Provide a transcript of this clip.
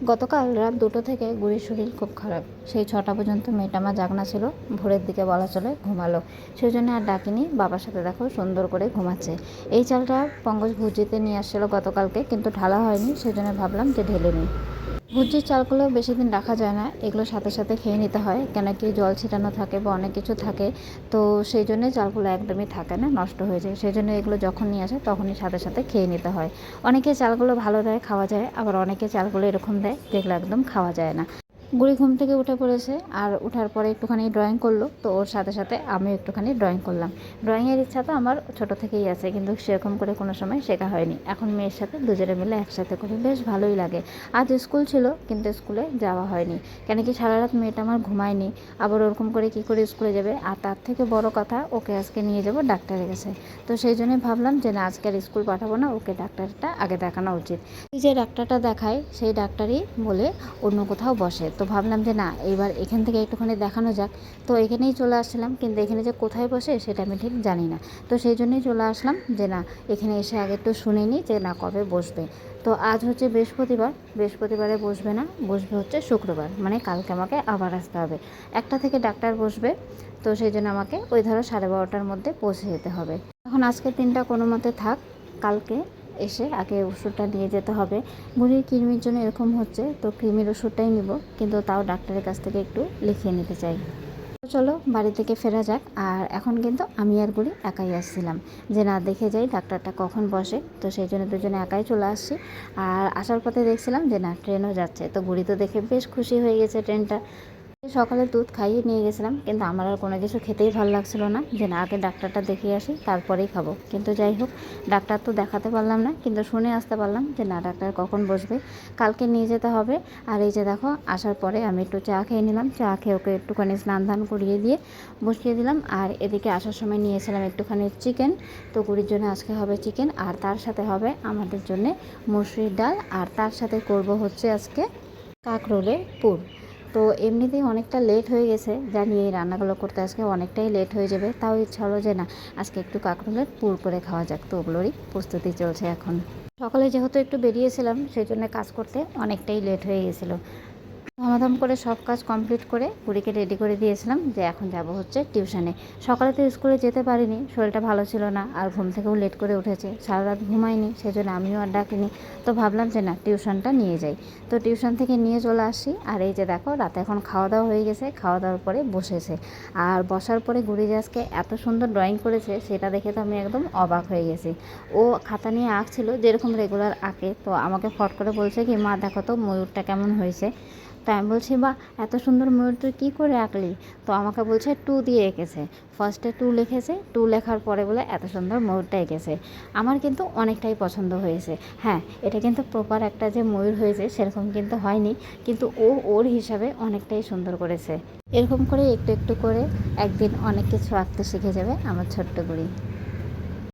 গতকাল রাত 2টো থেকে গুড়ির শরীর খুব খারাপ। সেই 6টা পর্যন্ত মেয়েটা আমার জাগনা ছিল। ভোরের দিকে বলা চলে ঘুমালো। সেই জন্য আর ডাকিনি। বাবার সাথে দেখো সুন্দর করে ঘুমাচ্ছে। এই চালটা পঙ্কজ ভুজিতে নিয়ে আসছিলো গতকালকে, কিন্তু ঢালা হয়নি, সেই জন্য ভাবলাম যে ঢেলে নিই। ভুজির চালগুলো বেশি দিন রাখা যায় না, এগুলো সাথে সাথে খেয়ে নিতে হয়, কেন কি জল ছিটানো থাকে বা অনেক কিছু থাকে। তো সেই জন্যে চালগুলো একদমই থাকে না, নষ্ট হয়ে যায়। সেই জন্য এগুলো যখন নিয়ে আসে তখনই সাথে সাথে খেয়ে নিতে হয়। অনেকে চালগুলো ভালো দেয়, খাওয়া যায়, আবার অনেকে চালগুলো এরকম দেয় যেগুলো একদম খাওয়া যায় না। গুড়ি ঘুম থেকে উঠে পড়েছে, আর ওঠার পরে একটুখানি ড্রয়িং করলো, তো ওর সাথে সাথে আমিও একটুখানি ড্রয়িং করলাম। ড্রয়িংয়ের ইচ্ছা তো আমার ছোটো থেকেই আছে, কিন্তু সেরকম করে কোনো সময় শেখা হয়নি। এখন মেয়ের সাথে দুজনে মিলে একসাথে করি, বেশ ভালোই লাগে। আজ স্কুল ছিল, কিন্তু স্কুলে যাওয়া হয়নি, কেন কি সারা রাত মেয়েটা আমার ঘুমায়নি। আবার ওরকম করে কি করে স্কুলে যাবে, আর তার থেকে বড় কথা ওকে আজকে নিয়ে যাব ডাক্তারের কাছে। তো সেই জন্যই ভাবলাম যে না, আজকে আর স্কুল পাঠাবো না, ওকে ডাক্তারটা আগে দেখানো উচিত। যে ডাক্তারটা দেখায় সেই ডাক্তারই বলে অন্য কোথাও বসে, তো ভাবলাম যে না, এইবার এখান থেকে একটুখানি দেখানো যাক। তো এখানেই চলে আসছিলাম, কিন্তু এখানে যে কোথায় বসে সেটা আমি ঠিক জানি না। তো সেই জন্যই চলে আসলাম যে না, এখানে এসে আগে একটু শুনে নিই যে না কবে বসবে। তো আজ হচ্ছে বৃহস্পতিবার, বৃহস্পতিবারে বসবে না, বসবে হচ্ছে শুক্রবার, মানে কালকে আমাকে আবার আসতে হবে। 1টা থেকে ডাক্তার বসবে, তো সেই জন্য আমাকে ওই ধরো 12:30টার মধ্যে পৌঁছে যেতে হবে। এখন আজকের দিনটা কোনো মতে থাক, কালকে এসে আগে ওষুধটা নিয়ে যেতে হবে। বুড়ির কৃমির জন্য এরকম হচ্ছে, তো কৃমির ওষুধটাই নিব, কিন্তু তাও ডাক্তারের কাছ থেকে একটু লিখিয়ে নিতে চাই। তো চলো বাড়ি থেকে ফেরা যাক। আর এখন কিন্তু আমি আর বুড়ি একাই আসছিলাম, যে না দেখে যাই ডাক্তারটা কখন বসে। তো সেই জন্য দুজনে একাই চলে আসছি। আর আসার পথে দেখছিলাম যে না, ট্রেনও যাচ্ছে, তো বুড়ি তো দেখে বেশ খুশি হয়ে গেছে ট্রেনটা। সকালে দুধ খাইয়ে নিয়ে গেছিলাম, কিন্তু আমার আর কোনো কিছু খেতেই ভালো লাগছিল না, যে না আগে ডাক্তারটা দেখিয়ে আসি তারপরেই খাবো। কিন্তু যাই হোক, ডাক্তার তো দেখাতে পারলাম না, কিন্তু শুনে আসতে পারলাম যে না, ডাক্তার কখন বসবে, কালকে নিয়ে যেতে হবে। আর এই যে দেখো, আসার পরে আমি একটু চা খেয়ে নিলাম, চা খেয়ে ওকে একটুখানি স্নান ধান করিয়ে দিয়ে বসিয়ে দিলাম। আর এদিকে আসার সময় নিয়েছিলাম একটুখানি চিকেন, তো গুড়ির জন্য আজকে হবে চিকেন, আর তার সাথে হবে আমাদের জন্যে মসুরির ডাল, আর তার সাথে করব হচ্ছে আজকে কাঁকরোলের পুর। তো এমনিতেই অনেকটা লেট হয়ে গেছে, জানি এই রান্নাগুলো করতে আজকে অনেকটাই লেট হয়ে যাবে, তাও ইচ্ছা হলো যে না, আজকে একটু কাঁকরোলের পুর করে খাওয়া যাক। তো ওগুলোরই প্রস্তুতি চলছে এখন। সকালে যেহেতু একটু বেরিয়েছিলাম, সেই জন্য কাজ করতে অনেকটাই লেট হয়ে গেছিলো। ধামাধাম করে সব কাজ কমপ্লিট করে বুড়িকে রেডি করে দিয়েছিলাম যে এখন যাব হচ্ছে টিউশনে। সকালে তো স্কুলে যেতে পারিনি, শরীরটা ভালো ছিল না, আর ঘুম থেকেও লেট করে উঠেছে, সারা রাত ঘুমাইনি, সেজন্য আমিও আর ডাকিনি। তো ভাবলাম যে না, টিউশনটা নিয়ে যাই। তো টিউশন থেকে নিয়ে চলে আসি। আর এই যে দেখো, রাতে এখন খাওয়া দাওয়া হয়ে গেছে, খাওয়া দাওয়ার পরে বসেছে। আর বসার পরে গুড়ি যে আজকে এত সুন্দর ড্রয়িং করেছে, সেটা দেখে তো আমি একদম অবাক হয়ে গেছি। ও খাতা নিয়ে আঁকছিল যেরকম রেগুলার আঁকে, তো আমাকে ফট করে বলছে কি, মা দেখো তো ময়ূরটা কেমন হয়েছে। তাই আমি বলছি, বা এত সুন্দর ময়ূর তুই কী করে আঁকলি। তো আমাকে বলছে 2 দিয়ে এঁকেছে, ফার্স্টে 2 লিখেছে, 2 লেখার পরে বলে এত সুন্দর ময়ূরটা এঁকেছে। আমার কিন্তু অনেকটাই পছন্দ হয়েছে। হ্যাঁ, এটা কিন্তু প্রপার একটা যে ময়ূর হয়েছে সেরকম কিন্তু হয়নি, কিন্তু ও ওর হিসাবে অনেকটাই সুন্দর করেছে। এরকম করে একটু একটু করে একদিন অনেক কিছু আঁকতে শিখে যাবে আমার ছোট্ট বুড়ি।